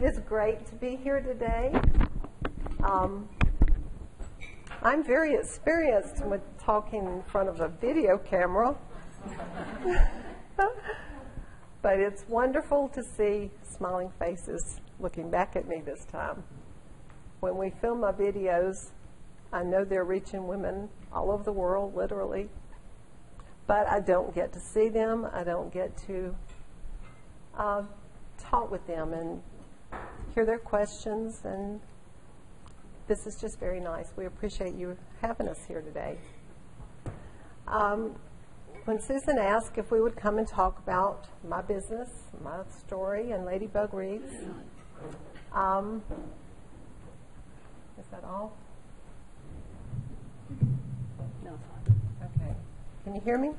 It is great to be here today. I'm very experienced with talking in front of a video camera, but it's wonderful to see smiling faces looking back at me this time. When we film my videos, I know they're reaching women all over the world, literally, but I don't get to see them. I don't get to talk with them and hear their questions, and this is just very nice. We appreciate you having us here today. When Susan asked if we would come and talk about my business, my story, and Ladybug Wreaths, is that all? No, it's fine. Okay. Can you hear me?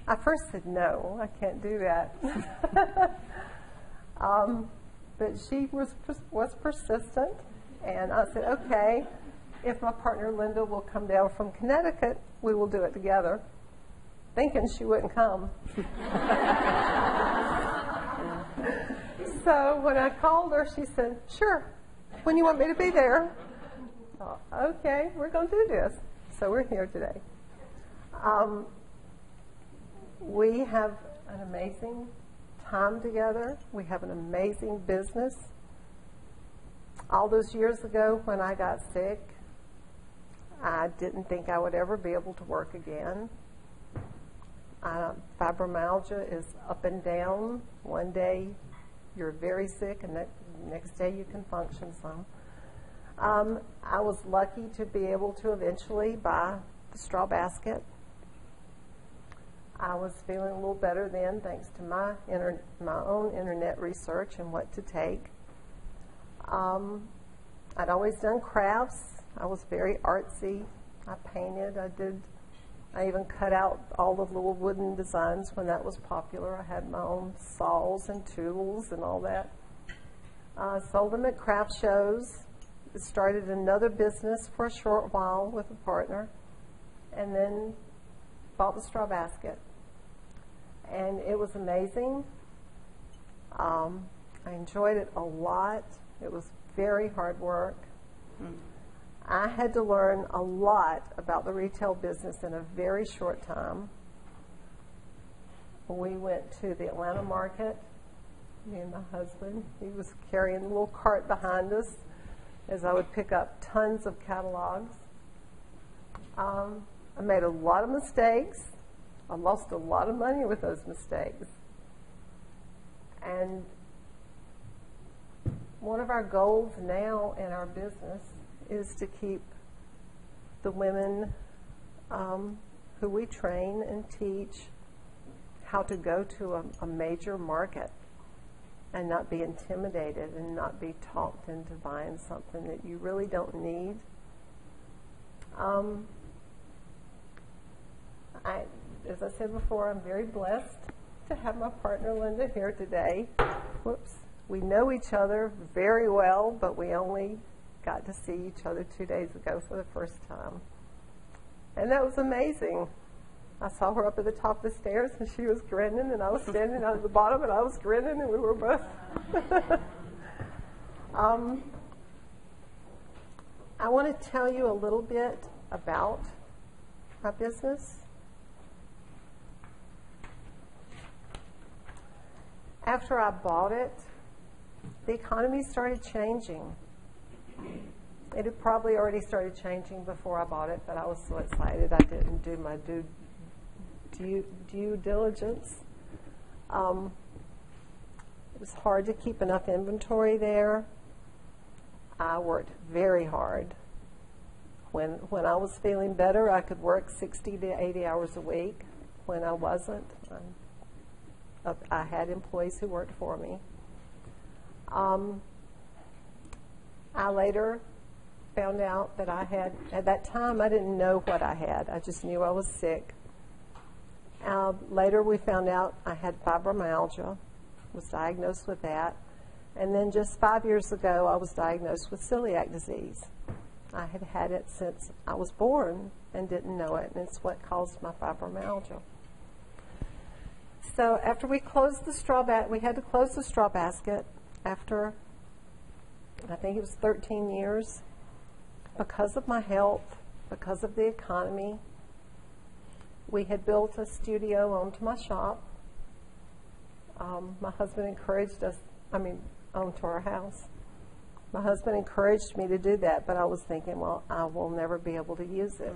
I first said no, I can't do that. But she was persistent, and I said, okay, if my partner Linda will come down from Connecticut, we will do it together, thinking she wouldn't come. So when I called her, she said, sure, when you want me to be there. Oh, okay, we're going to do this. So we're here today. We have an amazing time together. We have an amazing business. All those years ago when I got sick, I didn't think I would ever be able to work again. Fibromyalgia is up and down. One day you're very sick, and the next day you can function some. I was lucky to be able to eventually buy the straw basket. I was feeling a little better then, thanks to my own internet research and what to take. I'd always done crafts. I was very artsy. I painted. I even cut out all the little wooden designs when that was popular. I had my own saws and tools and all that. Sold them at craft shows. Started another business for a short while with a partner, and then bought the straw basket. And it was amazing. I enjoyed it a lot. It was very hard work. I had to learn a lot about the retail business in a very short time. We went to the Atlanta market, me and my husband. He was carrying a little cart behind us as I would pick up tons of catalogs. I made a lot of mistakes. I lost a lot of money with those mistakes. And one of our goals now in our business is to keep the women who we train and teach how to go to a major market and not be intimidated and not be talked into buying something that you really don't need. As I said before, I'm very blessed to have my partner Linda here today. Whoops. We know each other very well, but we only got to see each other 2 days ago for the first time. And that was amazing. I saw her up at the top of the stairs, and she was grinning, and I was standing out at the bottom, and I was grinning, and we were both. I want to tell you a little bit about my business. After I bought it, the economy started changing. It had probably already started changing before I bought it, but I was so excited I didn't do my due diligence. It was hard to keep enough inventory there. I worked very hard. When I was feeling better, I could work 60 to 80 hours a week. When I wasn't, I had employees who worked for me. I later found out that I had, at that time I didn't know what I had. I just knew I was sick. Later we found out I had fibromyalgia, was diagnosed with that. And then just 5 years ago I was diagnosed with celiac disease. I had had it since I was born and didn't know it, and it's what caused my fibromyalgia. So after we closed the straw basket, we had to close the straw basket after, I think it was 13 years, because of my health, because of the economy. We had built a studio onto my shop. My husband encouraged us, onto our house. My husband encouraged me to do that, but I was thinking, well, I will never be able to use it.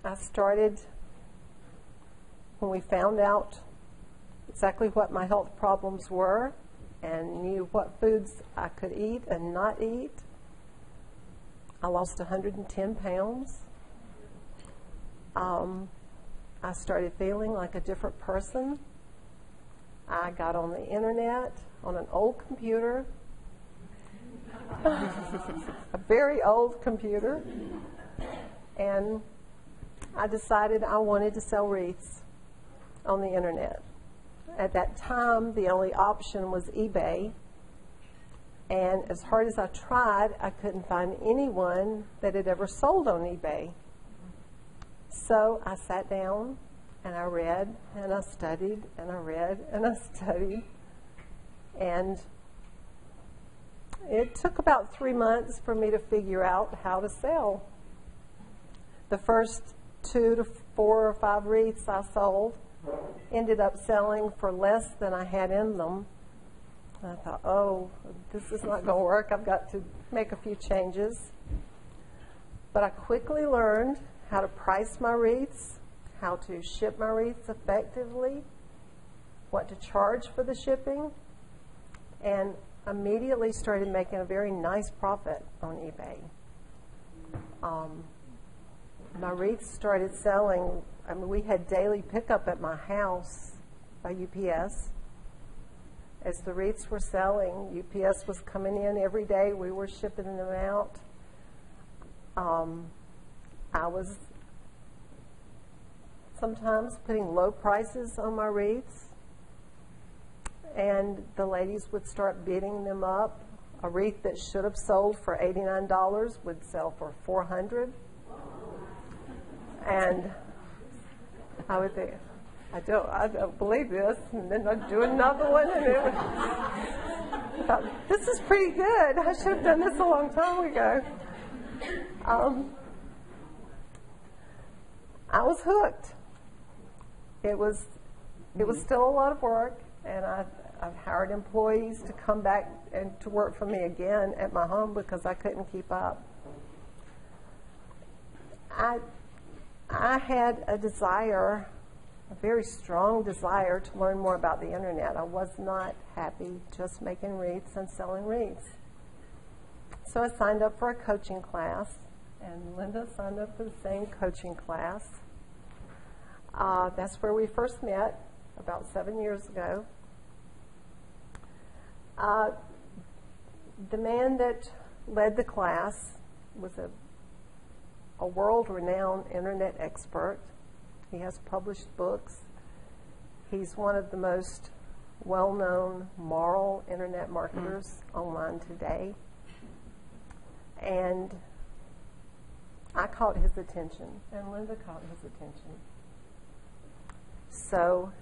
I started, when we found out exactly what my health problems were and knew what foods I could eat and not eat, I lost 110 pounds. I started feeling like a different person. I got on the internet on an old computer, a very old computer, and I decided I wanted to sell wreaths on the internet. At that time, the only option was eBay, and as hard as I tried, I couldn't find anyone that had ever sold on eBay. So I sat down and I read and I studied and I read and I studied, and it took about 3 months for me to figure out how to sell. The first 2 to 4 or 5 wreaths I sold ended up selling for less than I had in them. And I thought, oh, this is not going to work. I've got to make a few changes. But I quickly learned how to price my wreaths, how to ship my wreaths effectively, what to charge for the shipping, and immediately started making a very nice profit on eBay. My wreaths started selling. We had daily pickup at my house by UPS. As the wreaths were selling, UPS was coming in every day. We were shipping them out. I was sometimes putting low prices on my wreaths, and the ladies would start bidding them up. A wreath that should have sold for $89 would sell for $400. And I would think, I don't believe this, and then I'd do another one, and I thought, this is pretty good. I should have done this a long time ago. I was hooked. It was still a lot of work, and I've hired employees to come back and to work for me again at my home because I couldn't keep up. I had a desire, a very strong desire to learn more about the internet. I was not happy just making wreaths and selling wreaths. So I signed up for a coaching class, and Linda signed up for the same coaching class. That's where we first met about 7 years ago. The man that led the class was a world-renowned internet expert. He has published books. He's one of the most well-known moral internet marketers online today. And I caught his attention, and Linda caught his attention. So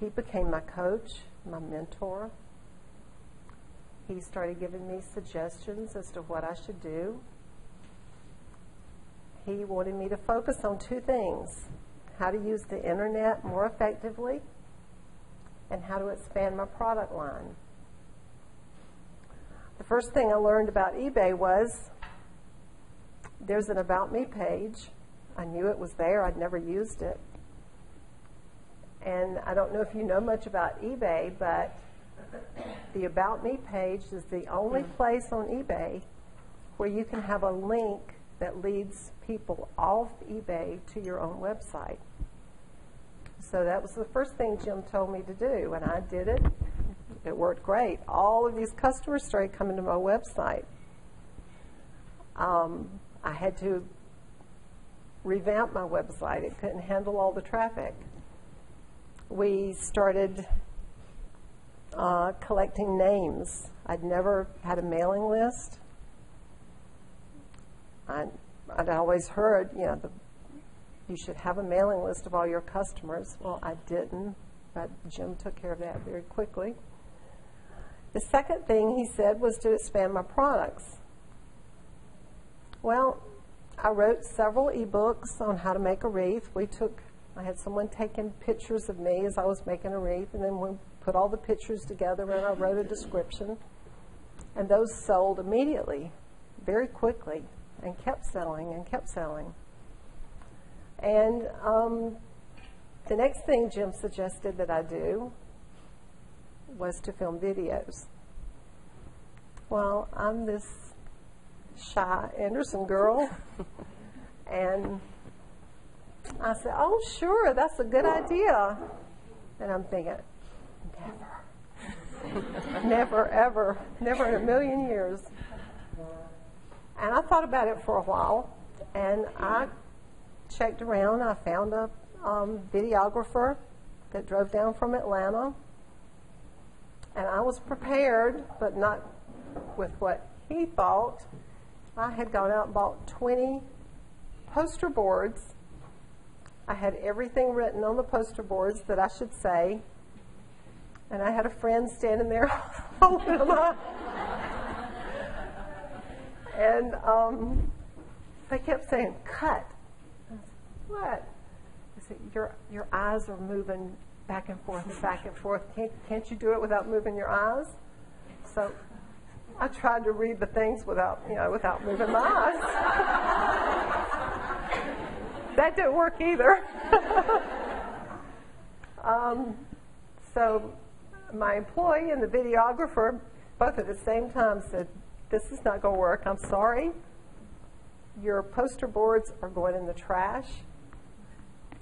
he became my coach, my mentor. He started giving me suggestions as to what I should do. He wanted me to focus on 2 things: how to use the internet more effectively and how to expand my product line. The first thing I learned about eBay was there's an About Me page. I knew it was there. I'd never used it. And I don't know if you know much about eBay, but the About Me page is the only place on eBay where you can have a link that leads people off eBay to your own website. So that was the first thing Jim told me to do, and I did it. It worked great. All of these customers started coming to my website. I had to revamp my website. It couldn't handle all the traffic. We started collecting names. I'd never had a mailing list. I I'd always heard, you should have a mailing list of all your customers. Well, I didn't, but Jim took care of that very quickly. The second thing he said was to expand my products. Well, I wrote several ebooks on how to make a wreath. I had someone taking pictures of me as I was making a wreath, and then we put all the pictures together and I wrote a description. And those sold immediately, very quickly, and kept selling and kept selling. And the next thing Jim suggested that I do was to film videos. Well, I'm this shy Anderson girl, and I said, oh, sure, that's a good idea. And I'm thinking, never, ever, never in a million years. And I thought about it for a while, and I checked around. I found a videographer that drove down from Atlanta, and I was prepared, but not with what he thought. I had gone out and bought 20 poster boards. I had everything written on the poster boards that I should say, and I had a friend standing there holding them up. And they kept saying, cut. I said, what? I said, your eyes are moving back and forth and back and forth. Can't you do it without moving your eyes? So I tried to read the things without moving my eyes. That didn't work either. So my employee and the videographer both at the same time said, this is not going to work. I'm sorry. Your poster boards are going in the trash.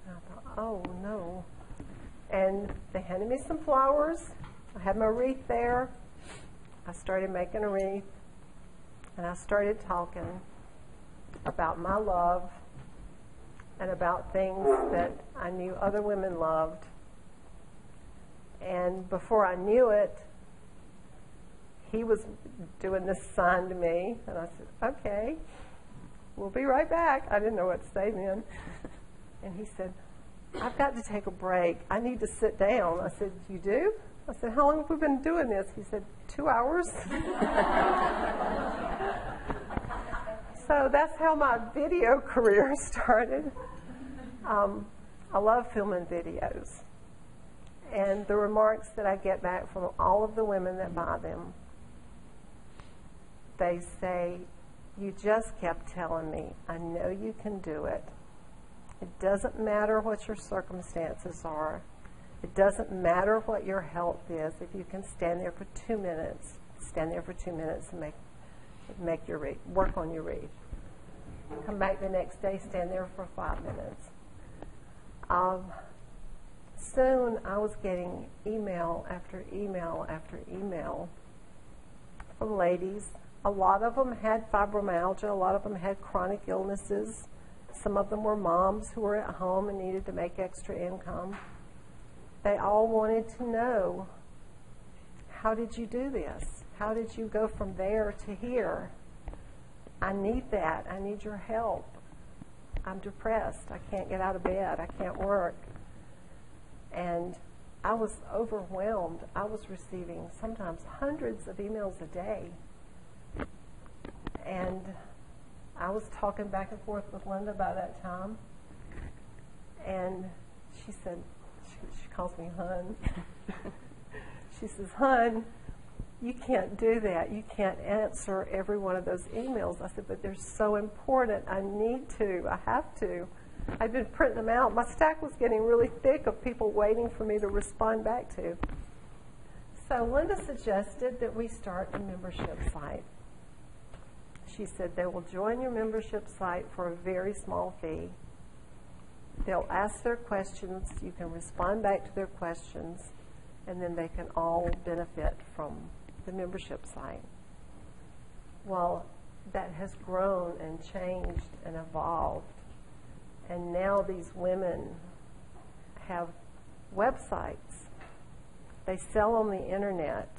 And I thought, oh, no. And they handed me some flowers. I had my wreath there. I started making a wreath. And I started talking about my love and about things that I knew other women loved. And before I knew it, he was doing this sign to me, and I said, okay, we'll be right back. I didn't know what to say then. And he said, I've got to take a break. I need to sit down. I said, you do? I said, how long have we been doing this? He said, 2 hours. So that's how my video career started. I love filming videos. And the remarks that I get back from all of the women that buy them, they say, you just kept telling me, I know you can do it. It doesn't matter what your circumstances are. It doesn't matter what your health is. If you can stand there for 2 minutes, stand there for 2 minutes and make your wreath, work on your wreath. Come back the next day, stand there for 5 minutes. Soon I was getting email after email after email from ladies. A lot of them had fibromyalgia. A lot of them had chronic illnesses. Some of them were moms who were at home and needed to make extra income. They all wanted to know, how did you do this? How did you go from there to here? I need that. I need your help. I'm depressed. I can't get out of bed. I can't work. And I was overwhelmed. I was receiving sometimes hundreds of emails a day. And I was talking back and forth with Linda by that time. And she said, she calls me Hun. She says, Hun, you can't do that. You can't answer every one of those emails. I said, but they're so important. I need to. I have to. I've been printing them out. My stack was getting really thick of people waiting for me to respond back to. So Linda suggested that we start a membership site. She said they will join your membership site for a very small fee. They'll ask their questions. You can respond back to their questions, and then they can all benefit from the membership site. Well, that has grown and changed and evolved. And now these women have websites. They sell on the internet.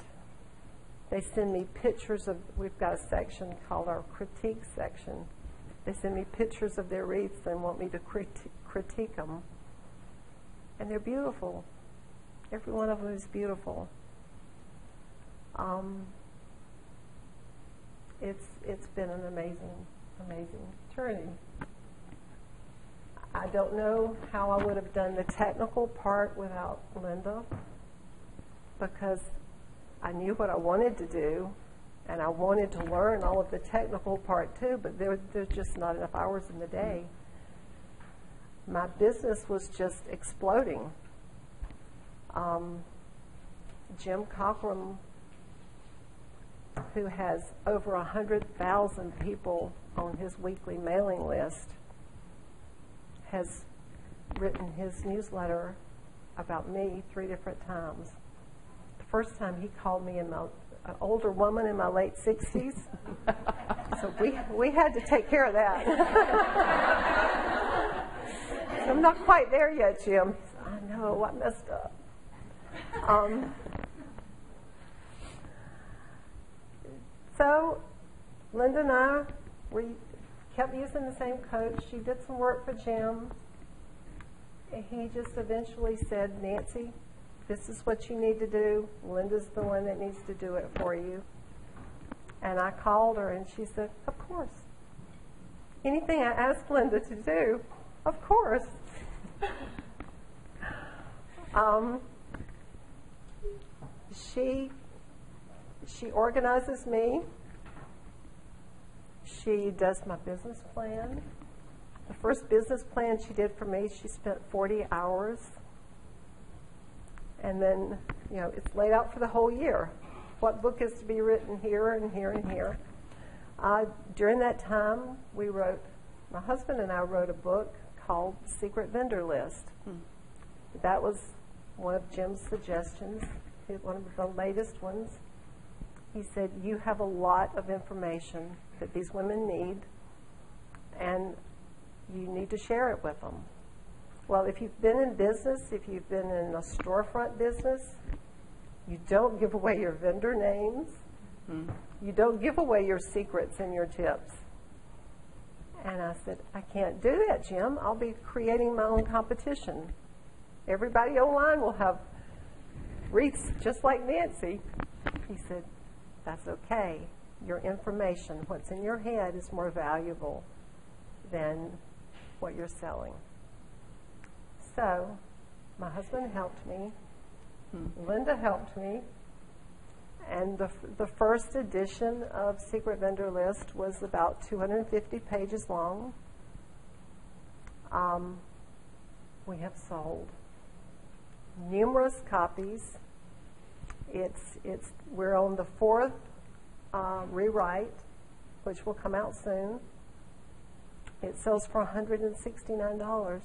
They send me pictures of, we've got a section called our critique section They send me pictures of their wreaths and want me to critique them. And they're beautiful. Every one of them is beautiful. It's been an amazing journey. I don't know how I would have done the technical part without Linda, because I knew what I wanted to do, and I wanted to learn all of the technical part too, but there's just not enough hours in the day. My business was just exploding. Jim Cockrum, who has over 100,000 people on his weekly mailing list, has written his newsletter about me 3 different times. The first time he called me an older woman in my late 60s, so we had to take care of that. So I'm not quite there yet, Jim. I know, I messed up. So Linda and I, we kept using the same coach. She did some work for Jim. He just eventually said, Nancy, this is what you need to do. Linda's the one that needs to do it for you. And I called her and she said, of course. Anything I asked Linda to do, of course. She organizes me. She does my business plan. The first business plan she did for me, she spent 40 hours. And then, it's laid out for the whole year. What book is to be written here and here and here. During that time, my husband and I wrote a book called Secret Vendor List. That was one of Jim's suggestions, one of the latest ones. He said, you have a lot of information that these women need, and you need to share it with them. Well, if you've been in business, if you've been in a storefront business, you don't give away your vendor names. You don't give away your secrets and your tips. And I said, I can't do that, Jim. I'll be creating my own competition. Everybody online will have wreaths just like Nancy. He said, that's okay. Your information, what's in your head, is more valuable than what you're selling. So my husband helped me. Linda helped me. And the first edition of Secret Vendor List was about 250 pages long. We have sold numerous copies. We're on the 4th rewrite, which will come out soon. It sells for $169.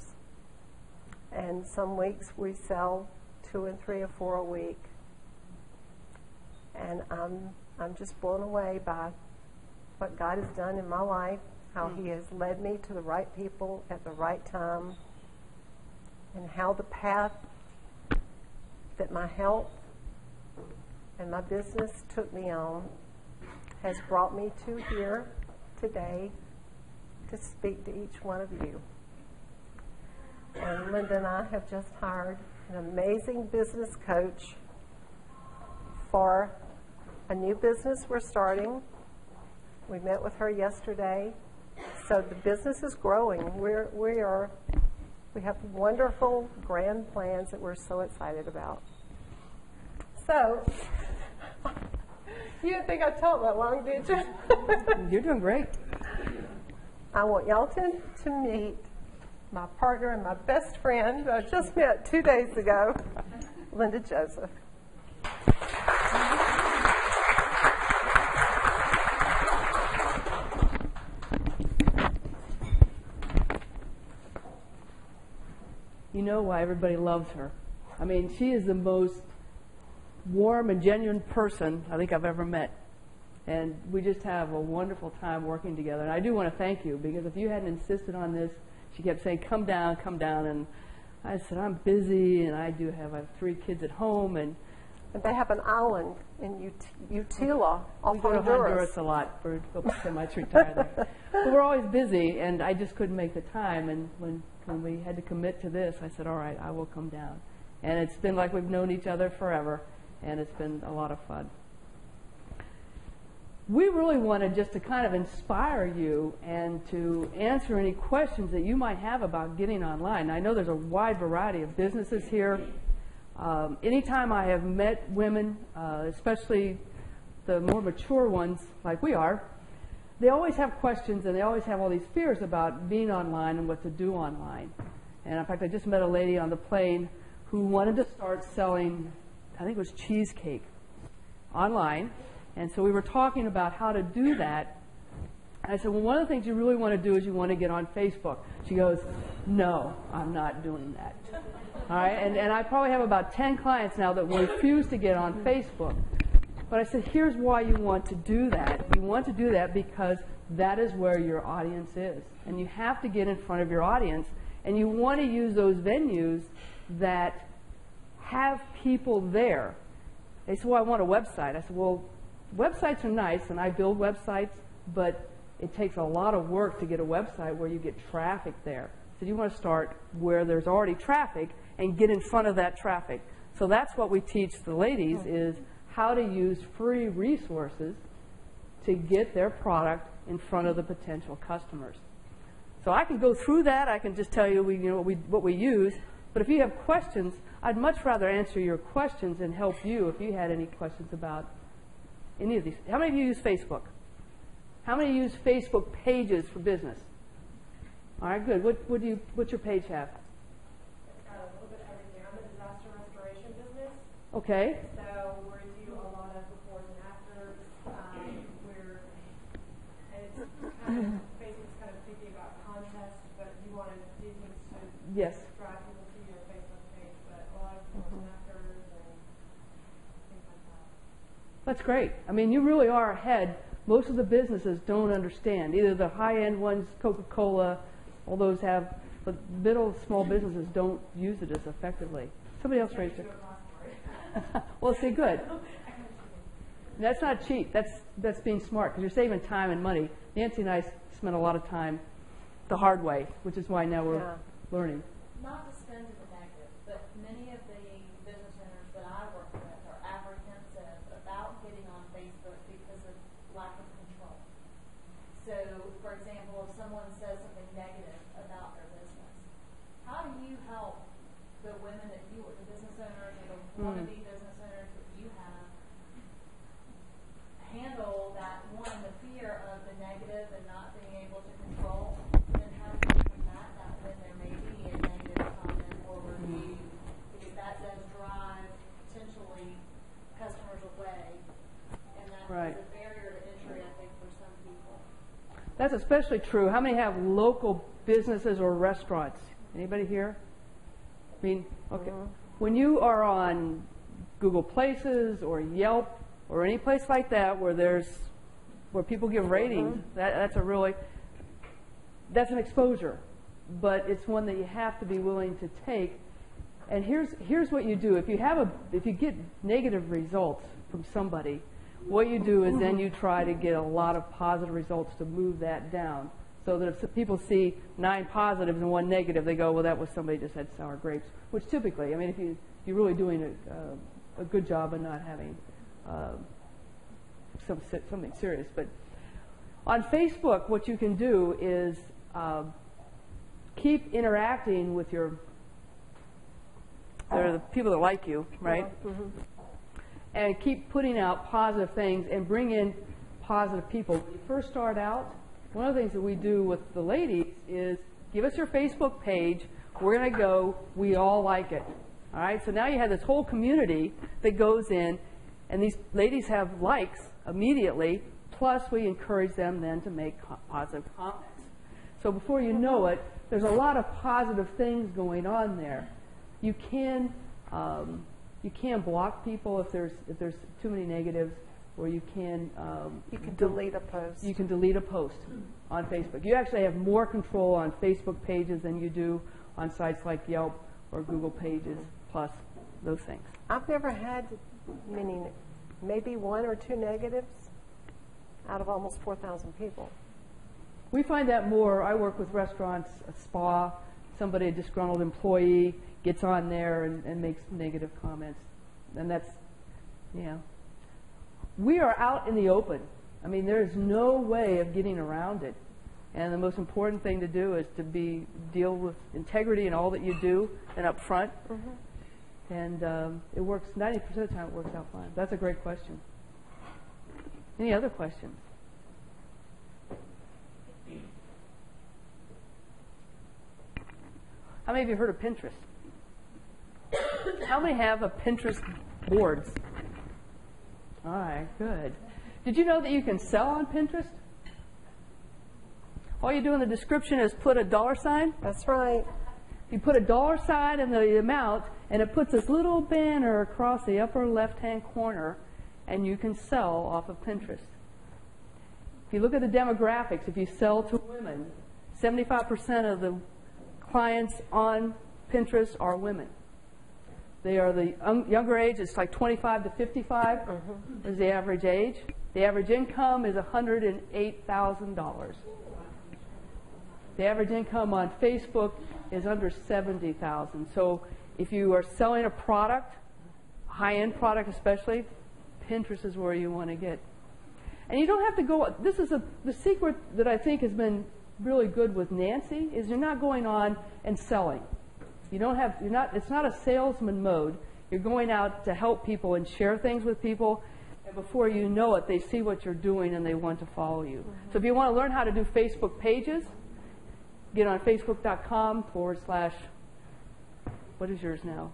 And some weeks we sell 2 and 3 or 4 a week. And I'm just blown away by what God has done in my life, how He has led me to the right people at the right time, and how the path that my health and my business took me on has brought me to here today to speak to each one of you. And Linda and I have just hired an amazing business coach for a new business we're starting. We met with her yesterday. So the business is growing. We have wonderful, grand plans that we're so excited about. So, you didn't think I'd talk that long, did you? You're doing great. I want y'all to meet my partner and my best friend who I just met 2 days ago, Linda Joseph. You know why everybody loves her. I mean, she is the most warm and genuine person I think I've ever met. And we just have a wonderful time working together. And I do want to thank you, because if you hadn't insisted on this, she kept saying, come down. And I said, I'm busy, and I have 3 kids at home. And And they have an island in Utila off We go to Honduras. Honduras a lot. We're semi-retired there. But we're always busy, and I just couldn't make the time. And when we had to commit to this, I said, all right, I will come down. And it's been like we've known each other forever, and it's been a lot of fun. We really wanted just to kind of inspire you and to answer any questions that you might have about getting online. I know there's a wide variety of businesses here. Anytime I have met women, especially the more mature ones like we are, they always have questions and they always have all these fears about being online and what to do online. And in fact, I just met a lady on the plane who wanted to start selling, I think it was cheesecake, online. And so we were talking about how to do that. And I said, well, one of the things you really want to do is you want to get on Facebook. She goes, no, I'm not doing that. All right, and I probably have about 10 clients now that refuse to get on Facebook. But I said, here's why you want to do that. You want to do that because that is where your audience is. And you have to get in front of your audience. And you want to use those venues that have people there. They said, well, I want a website. I said, well, websites are nice, and I build websites, but it takes a lot of work to get a website where you get traffic there. So you want to start where there's already traffic and get in front of that traffic. So that's what we teach the ladies is how to use free resources to get their product in front of the potential customers. So I can go through that. I can just tell you, what we use. But if you have questions, I'd much rather answer your questions and help you if you had any questions about any of these. How many of you use Facebook? How many use Facebook pages for business? All right, good. What's your page have? It's got a little bit of everything. I'm a disaster restoration business. Okay. So we do a lot of befores and afters. Facebook's kind of thinking about contests, but you want to do things to Yes. drive people to your Facebook page. But a lot of befores and afters and things like that. That's great. I mean, you really are ahead. Most of the businesses don't understand. Either the high-end ones, Coca-Cola, all those have, but middle, small businesses don't use it as effectively. Somebody else raised it. Well, see, good. That's not cheap. That's being smart because you're saving time and money. Nancy and I spent a lot of time the hard way, which is why now we're learning. Not to spend to the negative, but many of the business owners that I work with are apprehensive about getting on Facebook because of lack of control. So, for example, if someone says something negative about their business, how do you help the women that you, or the business owners, or the wannabe business owners that you have, handle that, one, the fear of the negative and not being able to control, and how do you combat that when there may be a negative comment or review, because that does drive potentially customers away, and that Right. is a barrier to entry, I think, for some people. That's especially true. How many have local businesses or restaurants? Anybody here? I mean, okay. When you are on Google Places or Yelp or any place like that where people give ratings, that's an exposure, but it's one that you have to be willing to take. And here's what you do. If you get negative results from somebody, what you do is then you try to get a lot of positive results to move that down. So that if people see 9 positives and 1 negative, they go, well, that was somebody just had sour grapes. Which typically, I mean, if you're really doing a good job and not having something serious. But on Facebook, what you can do is keep interacting with the people that like you, right? And keep putting out positive things and bring in positive people. When you first start out, one of the things that we do with the ladies is give us your Facebook page. We're going to go. We all like it. All right? So now you have this whole community that goes in, and these ladies have likes immediately, plus we encourage them then to make positive comments. So before you know it, there's a lot of positive things going on there. You can block people if there's too many negatives, or you can delete a post. You can delete a post on Facebook. You actually have more control on Facebook pages than you do on sites like Yelp or Google Pages, plus those things. I've never had meaning maybe 1 or 2 negatives out of almost 4,000 people. We find that more. I work with restaurants, a spa, somebody, a disgruntled employee, gets on there and makes negative comments. And that's, yeah. We are out in the open. I mean, there's no way of getting around it. And the most important thing to do is to deal with integrity in all that you do and up front. Mm-hmm. And it works, 90% of the time it works out fine. That's a great question. Any other questions? How many of you heard of Pinterest? How many have a Pinterest boards? All right, good. Did you know that you can sell on Pinterest? All you do in the description is put a $sign. That's right. You put a $sign and the amount, and it puts this little banner across the upper left-hand corner, and you can sell off of Pinterest. If you look at the demographics, if you sell to women, 75% of the clients on Pinterest are women. They are the younger age, it's like 25 to 55 is the average age. The average income is $108,000. The average income on Facebook is under $70,000. So if you are selling a product, high-end product especially, Pinterest is where you want to get. And you don't have to go, this is the secret that I think has been really good with Nancy, is you're not going on and selling. It's not a salesman mode. You're going out to help people and share things with people, and before you know it, they see what you're doing and they want to follow you. Mm-hmm. So if you want to learn how to do Facebook pages, get on facebook.com/, what is yours now?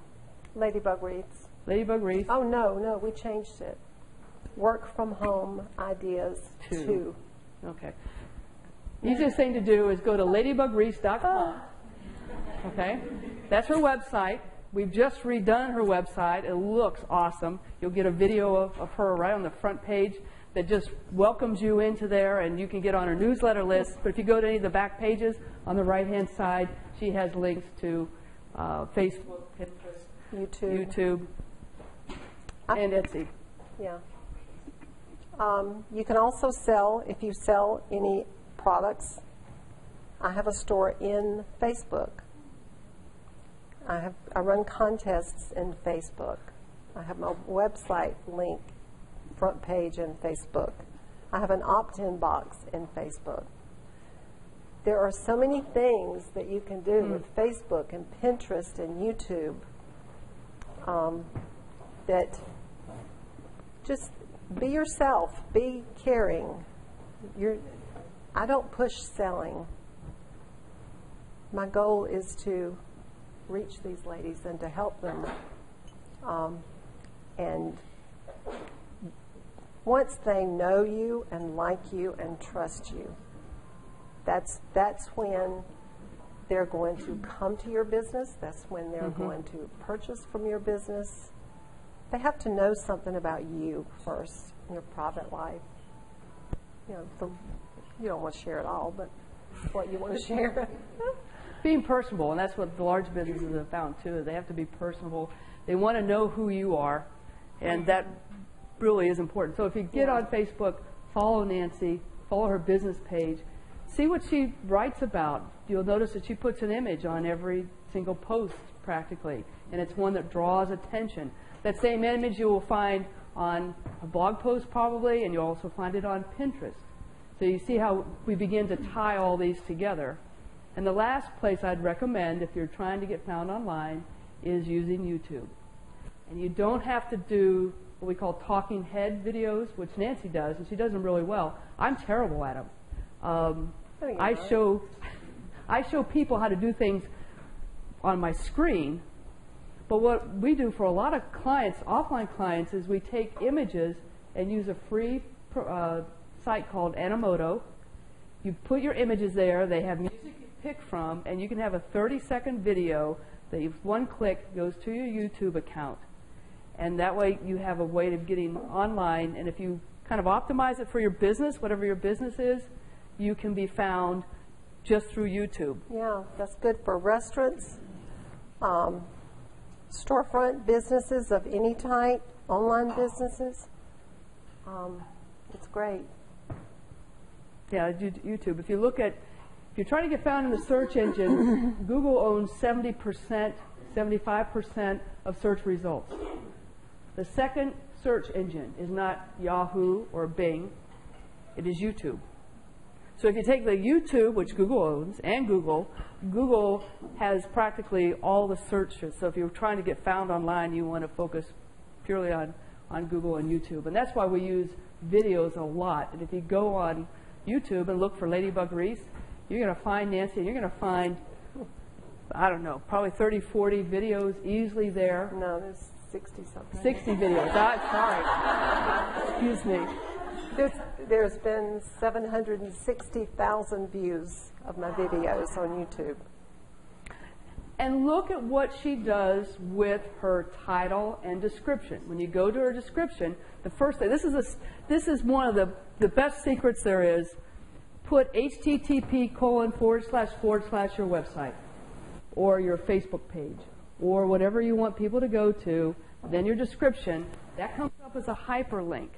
Ladybug Wreaths. Ladybug Wreaths. Oh, no, we changed it. Work from home ideas 2. Okay. Easiest thing to do is go to ladybugwreaths.com. Okay? That's her website. We've just redone her website. It looks awesome. You'll get a video of her right on the front page that just welcomes you into there, and you can get on her newsletter list. But if you go to any of the back pages on the right-hand side, she has links to Facebook, Pinterest, YouTube, and Etsy. Yeah. You can also sell, if you sell any products, I have a store in Facebook. I run contests in Facebook. I have my website link, front page in Facebook. I have an opt-in box in Facebook. There are so many things that you can do with Facebook and Pinterest and YouTube that just be yourself, be caring. I don't push selling. My goal is to reach these ladies and to help them. And once they know you and like you and trust you, that's when they're going to come to your business. That's when they're going to purchase from your business. They have to know something about you first in your private life. You don't want to share it all, but what you want to share. Being personable, and that's what the large businesses have found too. They have to be personable. They want to know who you are, and that really is important. So if you get on Facebook, follow Nancy, follow her business page, see what she writes about. You'll notice that she puts an image on every single post practically, and it's one that draws attention. That same image you will find on a blog post probably, and you'll also find it on Pinterest. So you see how we begin to tie all these together. And the last place I'd recommend if you're trying to get found online is using YouTube. And you don't have to do what we call talking head videos, which Nancy does, and she does them really well. I'm terrible at them. I show people how to do things on my screen, but what we do for a lot of clients, offline clients, is we take images and use a free site called Animoto. You put your images there, they have music you pick from, and you can have a 30-second video that with one click goes to your YouTube account. And that way you have a way of getting online, and if you kind of optimize it for your business, whatever your business is, you can be found just through YouTube. Yeah, that's good for restaurants, storefront businesses of any type, online businesses. It's great. Yeah, YouTube. If you're trying to get found in the search engine, Google owns 70%, 75% of search results. The second search engine is not Yahoo or Bing, it is YouTube. So if you take the YouTube, which Google owns, and Google has practically all the searches. So if you're trying to get found online, you want to focus purely on Google and YouTube. And that's why we use videos a lot. And if you go on YouTube and look for Ladybug Wreaths, you're going to find Nancy, and you're going to find, I don't know, probably 30, 40 videos easily there. No, there's 60-something. 60 videos. Sorry. Excuse me. There's been 760,000 views of my videos on YouTube. And look at what she does with her title and description. When you go to her description, the first thing, this is one of the best secrets there is, put http:// your website or your Facebook page or whatever you want people to go to, then your description, that comes up as a hyperlink.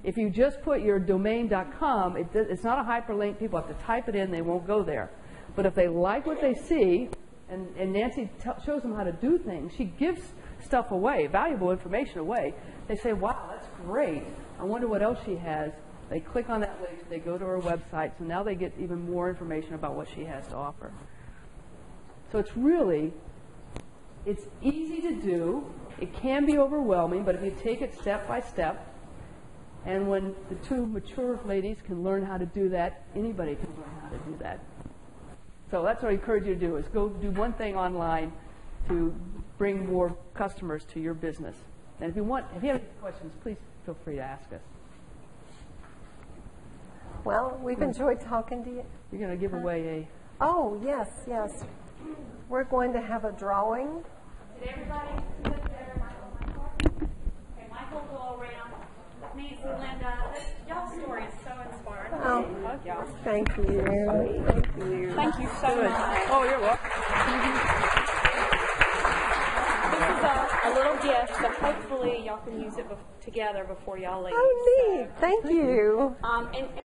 If you just put your domain.com, it's not a hyperlink. People have to type it in. They won't go there. But if they like what they see, and Nancy shows them how to do things, she gives stuff away, valuable information away. They say, wow, that's great. I wonder what else she has. They click on that link. They go to her website. So now they get even more information about what she has to offer. So it's easy to do. It can be overwhelming, but if you take it step by step, and when the two mature ladies can learn how to do that, anybody can learn how to do that. So that's what I encourage you to do, is go do one thing online to bring more customers to your business. And if you have any questions, please feel free to ask us. Well, we've enjoyed talking to you. You're going to give away Oh, yes. We're going to have a drawing. Did everybody sit there, Michael? Okay, Michael go around. Nancy, Linda, y'all's story is so inspiring. Oh, thank you. Thank you. Thank you so much. Oh, you're welcome. This is a little gift, but hopefully y'all can use it together before y'all leave. Oh, neat. Thank you. And